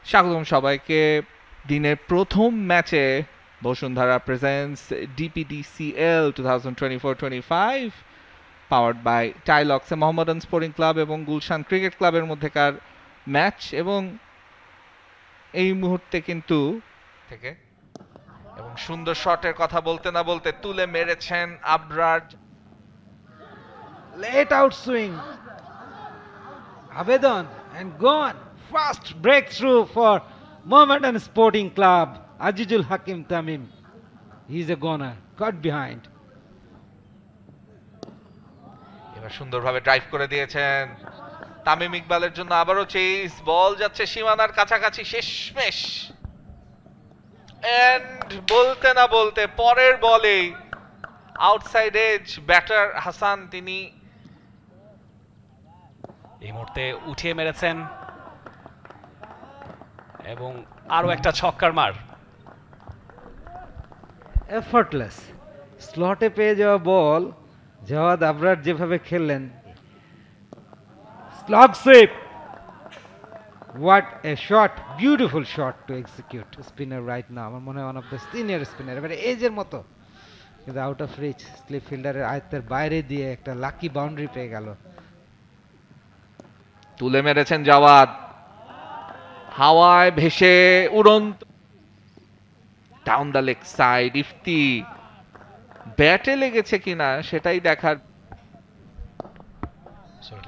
স্বাগতম সবাইকে দিনের প্রথম ম্যাচে Bashundhara presents DPDCL 2024-25 powered by টাইলক্সে মোহাম্মডান স্পোর্টিং ক্লাব এবং গুলশান ক্রিকেট ক্লাবের মধ্যেকার ম্যাচ। এবং এই মুহূর্তে কিন্তু থেকে এবং সুন্দর শটের কথা বলতে না বলতে তুলে মেরেছেন Abrar. Late outswing. Avedon and gone. Fast breakthrough for Mohammedan Sporting Club. Ajizul Hakim Tamim. He's a goner. Got behind. এবার সুন্দরভাবে ড্রাইভ করে দিয়েছেন তামিম ইকবালের জন্য। আবারও চেস, বল যাচ্ছে সীমানার কাছাকাছি, শেষমেশ এন্ড বলতে না বলতে পরের বলেই আউটসাইড এজ ব্যাটার হাসান তিনি এই মুহূর্তে উঠিয়ে মেরেছেন এবং আরো একটা ছক্কার মার। Effortless. স্লটে পেয়ে যাওয়া বল জাওয়াদ আবরার যেভাবে খেললেন, slog sweep. What a shot. Beautiful shot to execute. Spinner right now. আমার মনে হয় one of the senior spinner. এবারে এজের মতো, কিন্তু আউট অফ রিচ, স্লিপ ফিল্ডারের আয়ত্তের বাইরে দিয়ে একটা লাকি বাউন্ডারি পেয়ে গেল। তুলে মেরেছেন জাওয়াদ, হাওয়ায় ভেসে উড়ন্ত down the leg side. Ifti ব্যাটে লেগেছে কিনা সেটাই দেখার।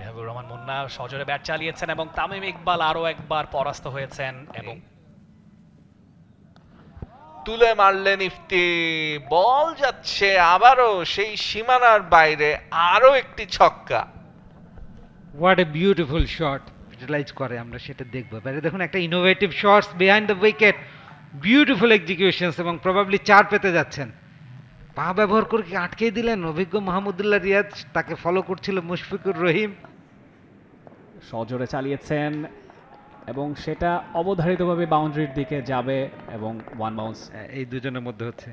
হাবিবুর রহমান মুন্না সজোরে ব্যাট চালিয়েছেন এবং তামিম ইকবাল আরো একবার পরাস্ত হয়েছেন এবং তুলে মারলেন ইফতি, বল যাচ্ছে আবারও সেই সীমানার বাইরে, আরো একটি ছক্কা। What a beautiful shot utilise করে, আমরা সেটা দেখবো। এবারে দেখুন একটা innovative shots behind the wicket, beautiful executions, এবং প্রবাবলি 4 পেতে যাচ্ছেন। পা ব্যবহার করে কি আটকেই দিলেন অভিজ্ঞ মাহমুদুল্লাহ রিয়াজ, তাকে ফলো করছিল মুশফিকুর রহিম। সজোরে চালিয়েছেন এবং সেটা অবধারিতভাবে বাউন্ডারির দিকে যাবে এবং ওয়ান বাউন্স। এই দুজনের মধ্যে হচ্ছে,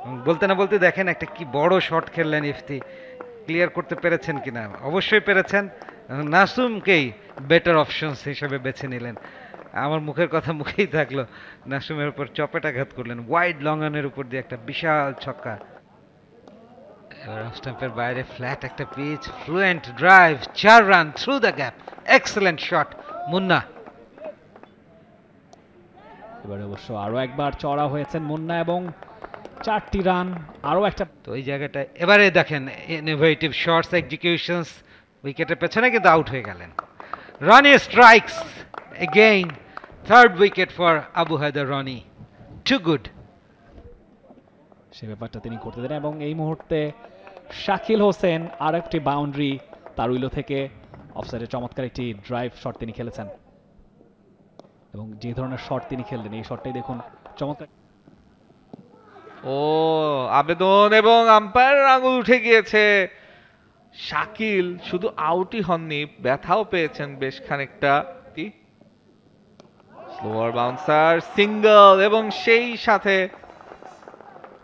এবং বলতে না বলতে দেখেন একটা কি বড় শট খেললেন ইফতি। ক্লিয়ার করতে পেরেছেন কিনা? অবশ্যই পেরেছেন। নাসুমকেই বেটার অপশনস হিসেবে বেছে নিলেন। আমার মুখের কথা মুখেই থাকলো, নাসুমের উপর চপেটাঘাত করলেন ওয়াইড লং অনের উপর দিয়ে একটা বিশাল ছক্কা। এবার অফ স্টাম্পের বাইরে ফ্ল্যাট একটা pitch, fluent drive, 4 run through the gap, excellent shot Munna. এবারে অবশ্য আরো একবার চড়া হয়েছেন মুন্না এবং 4টি রান, আরো একটা। তো ওই জায়গাটায় এবারে দেখেন ইনোভেটিভ শটস এক্সিকিউশনস, উইকেটের পেছনে কিন্তু আউট হয়ে গেলেন। Rony strikes again, third wicket for Abu Haider Rony, too good. সে ব্যাপারটা তিনি করতে দেন এবং এই মুহূর্তে শাকিল হোসেন আর একটি বাউন্ডারি তার উইলো থেকে অফসাইডে চমৎকার একটি ড্রাইভ শট তিনি খেলেছেন এবং যে ধরনের শট তিনি খেললেন এই শটটাই দেখুন চমৎকার। ও আবেদন এবং আম্পায়ারের আঙুল উঠে গিয়েছে। শাকিল শুধু আউটই হননি, ব্যথাও পেয়েছেন বেশ খানিকটা। স্লোয়ার বাউন্সার, সিঙ্গল, এবং সেই সাথে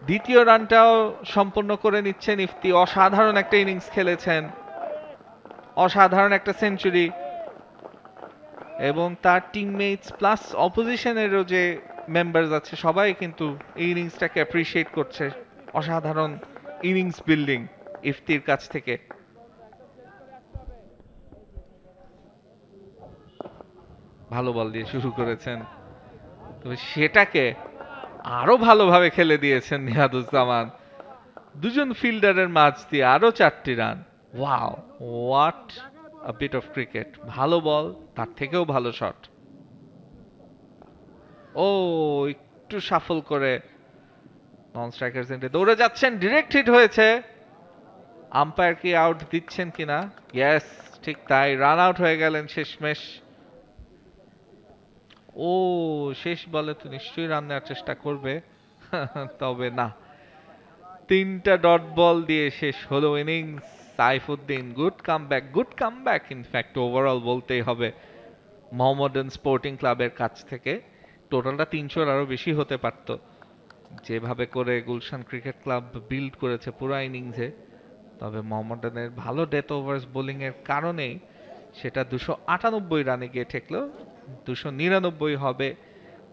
দ্বিতীয় রানটাও সম্পন্ন করে নিচ্ছেন ইফতি। অসাধারণ একটা ইনিংস খেলেছেন, অসাধারণ একটা সেঞ্চুরি, এবং তার টিমমেটস প্লাস অপোজিশনেরও যে মেম্বার্স আছে সবাই কিন্তু এই ইনিংসটাকে অ্যাপ্রিসিয়েট করছে। অসাধারণ ইনিংস বিল্ডিং ইফতির কাছ থেকে। ভালো বল দিয়ে শুরু করেছেন, তবে সেটাকে আরো ভালোভাবে খেলে দিয়েছেন নিহাদুজ্জামান। দুজন ফিল্ডারের মাঝ দিয়ে আরো 4টি run. Wow, what a bit of cricket. ভালো বল, তার থেকেও ভালো শট। ও একটু শাফল করে নন স্ট্রাইকার সেন্টে দৌড়ে যাচ্ছেন, ডিরেক্ট হিট হয়েছে। আম্পায়ার কি আউট দিচ্ছেন কিনা? ইয়েস, ঠিক তাই, রান আউট হয়ে গেলেন শেষমেশ। ও শেষ বলে তো নিশ্চয়ই রান নেওয়ার চেষ্টা করবে, তবে না, 3টা ডট বল দিয়ে শেষ হলো innings. Saifuddin good comeback in fact overall বলতেই হবে মোহাম্মডান স্পোর্টিং ক্লাবের কাছ থেকে। টোটালটা 300-র আরো বেশি হতে পারত, যেভাবে করে গুলশান ক্রিকেট ক্লাব বিল্ড করেছে পুরো ইনিংসে। তবে মোহাম্মডানের ভালো ডেথ ওভার্স বোলিং এর কারণেই সেটা 298 রানে গিয়ে ঠেকলো। 299 হবে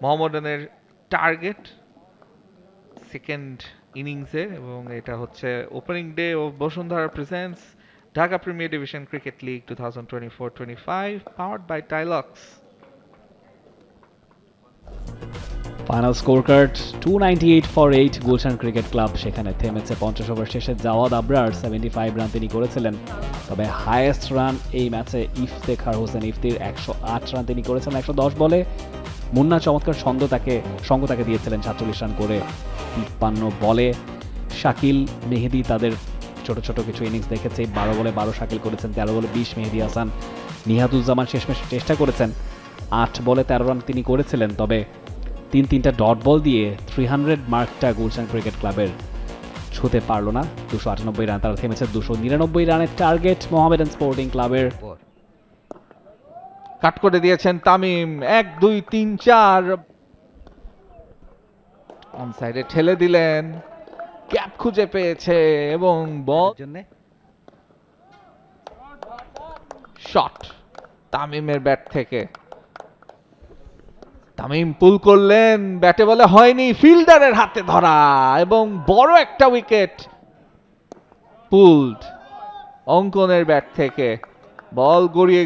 মোহামেডানের টার্গেট সেকেন্ড ইনিংসে, এবং এটা হচ্ছে opening day of Bashundhara presents Dhaka premier division cricket league 2024-25 powered by Tilex. Final score card 298 for 8 Gulshan cricket club সেখানে থেমেছে। 50 ওভার শেষে জাওয়াদ আবরার 75 রান তিনি করেছিলেন, তবে হাইয়েস্ট রান এই ম্যাচে ইফতেখার হোসেন ইফতির 108 রান তিনি করেছেন 110 বলে। মুন্না চমৎকার সঙ্গ তাকে দিয়েছিলেন 47 রান করে 53 বলে। শাকিল মেহেদি তাদের ছোট ছোট কিছু ইনিংস দেখেছে, 12 বলে 12 শাকিল করেছেন, 13 বলে 20 মেহেদি হাসান। নিহাতুজ্জামান শেষমেশ চেষ্টা করেছেন, 8 বলে 13 রান তিনি করেছিলেন, তবে তিনটা ডট বল দিয়ে 300 মার্কটা গুলশান ক্রিকেট ক্লাবের ছুঁতে পারল না। 298 রান তারা থেমেছে। 299 রানের টার্গেট মোহামেডান স্পোর্টিং ক্লাবের। কাট করে দিয়েছেন তামিম, 1 2 3 4 অন সাইডে ঠেলে দিলেন, ক্যাপ খুঁজে পেয়েছে এবং বল জন্য শট তামিমের ব্যাট থেকে। তামিম পুল করলেন, ব্যাটে বলে হয়নি, ফিল্ডারের হাতে ধরা এবং বড় একটা উইকেট পুলড অঙ্কনের ব্যাট থেকে। বল গড়িয়ে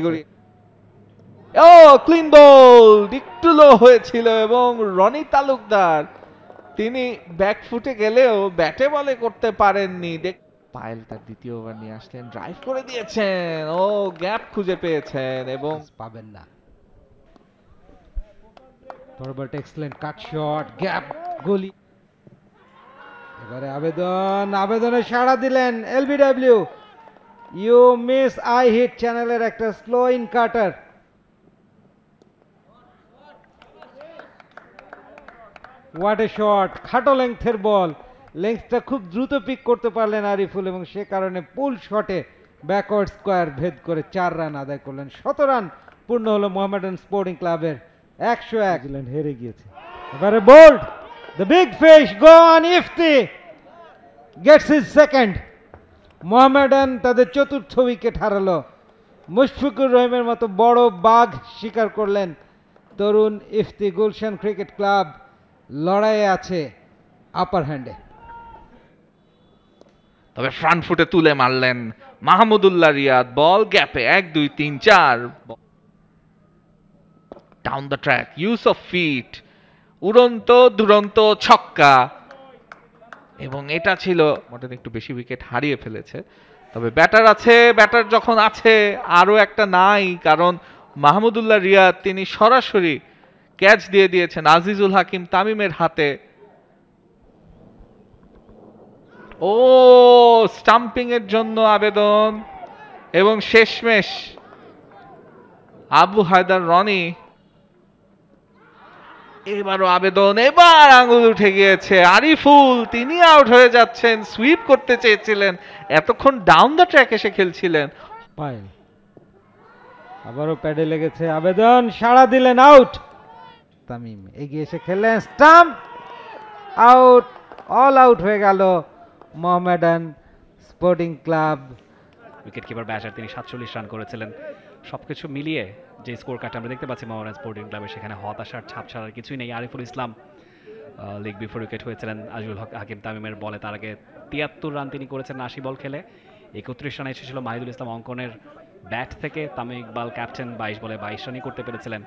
ও ক্লিন বোল্ড, একটু লো হয়েছিল এবং রনি তালুকদার তিনি ব্যাকফুটে গেলেও ব্যাটে বলে করতে পারেননি। পায়েল তার দ্বিতীয় ওভার নিয়ে আসলেন, ড্রাইভ করে দিয়েছেন, ও গ্যাপ খুঁজে পেয়েছেন এবং পাবেন না। Forward excellent cut shot, gap গোলি। এবারে আবেদনে সাড়া দিলেন LBW. You miss I hit চ্যানেলের একটা slow in cutter. What a shot, খাটো লেংথের বল, লেংথটা খুব দ্রুত পিক করতে পারলেন আরিফুল এবং সে কারণে পুল শটে ব্যাকওয়ার্ড স্কোয়ার ভেদ করে 4 রান আদায় করলেন। 17 রান পূর্ণ হলো মোহামেডান স্পোর্টিং ক্লাবের। 101 ইংল্যান্ড হেরে গিয়েছে। এবারে bowled, the big fish go on, Ifti gets his second. Mohammedan তাদের চতুর্থ উইকেট হারালো। মুশফিকুর রহিমের মতো বড় বাঘ শিকার করলেন তরুণ ইফতি। গুলশান ক্রিকেট ক্লাব লড়াইয়ে আছে আপার হ্যান্ডে। তবে ফ্রন্ট ফুটে তুলে মারলেন মাহমুদুল্লাহ রিয়াদ, বল গ্যাপে 1 2 3 4 down the track, use of feet, উড়ন্ত দুরন্ত ছক্কা। এবং এটা ছিল মোটামুটি একটু বেশি উইকেট হারিয়ে ফেলেছে, তবে ব্যাটার আছে, ব্যাটার যখন আছে আরো একটা নাই, কারণ মাহমুদুল্লাহ রিয়াদ তিনি সরাসরি ক্যাচ দিয়ে দিয়েছেন আজিজুল হাকিম তামিমের হাতে। ও স্টাম্পিং এর জন্য আবেদন এবং শেষমেশ আবু হায়দার রনি এবারও আবেদন, এবার আঙুল উঠে গিয়েছে। আরিফুল তিনি আউট হয়ে যাচ্ছেন, সুইপ করতে চেয়েছিলেন, এতক্ষণ ডাউন দ্য ট্র্যাক এসে খেলছিলেন। পায়েল আবারও প্যাডে লেগেছে, আবেদন সাড়া দিলেন, আউট। তামিম এগিয়ে এসে খেললেন, স্টাম্প আউট, অল আউট হয়ে গেল Mohammedan sporting club. Wicket keeper batter তিনি 47 রান করেছিলেন। সবকিছু মিলিয়ে যে স্কোর কার্ড আমরা দেখতে পাচ্ছি মোহামেডান স্পোর্টিং ক্লাবে, সেখানে হতাশার ছাপ ছাড়ার কিছুই নেই। Ariful Islam league before wicket হয়েছিলেন আজিজুল হাকিম তামিমের বলে, তার আগে 73 রান তিনি করেছেন 80 বল খেলে। 31 রানে এসেছিল মাহিদুল ইসলাম অঙ্কনের ব্যাট থেকে। তামিম ইকবাল ক্যাপ্টেন 22 বলে 22 রানই করতে পেরেছিলেন।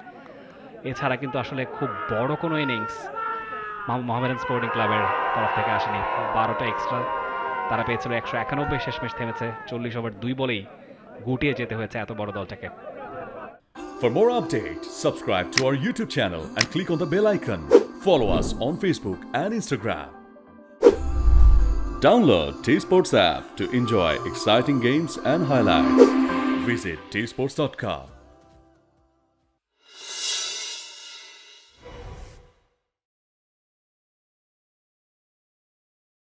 এছাড়া কিন্তু আসলে খুব বড় কোনো ইনিংস মোহামেডান স্পোর্টিং ক্লাবের তরফ থেকে আসেনি। 12টা এক্সট্রা তারা পেয়েছিল, 191, শেষমেশ থেমেছে 40 ওভার 2 বলেই গুটিয়ে যেতে হয়েছে এত বড় দলটাকে। For more updates, subscribe to our YouTube channel and click on the bell icon. Follow us on Facebook and Instagram. Download T-Sports app to enjoy exciting games and highlights. Visit tsports.com.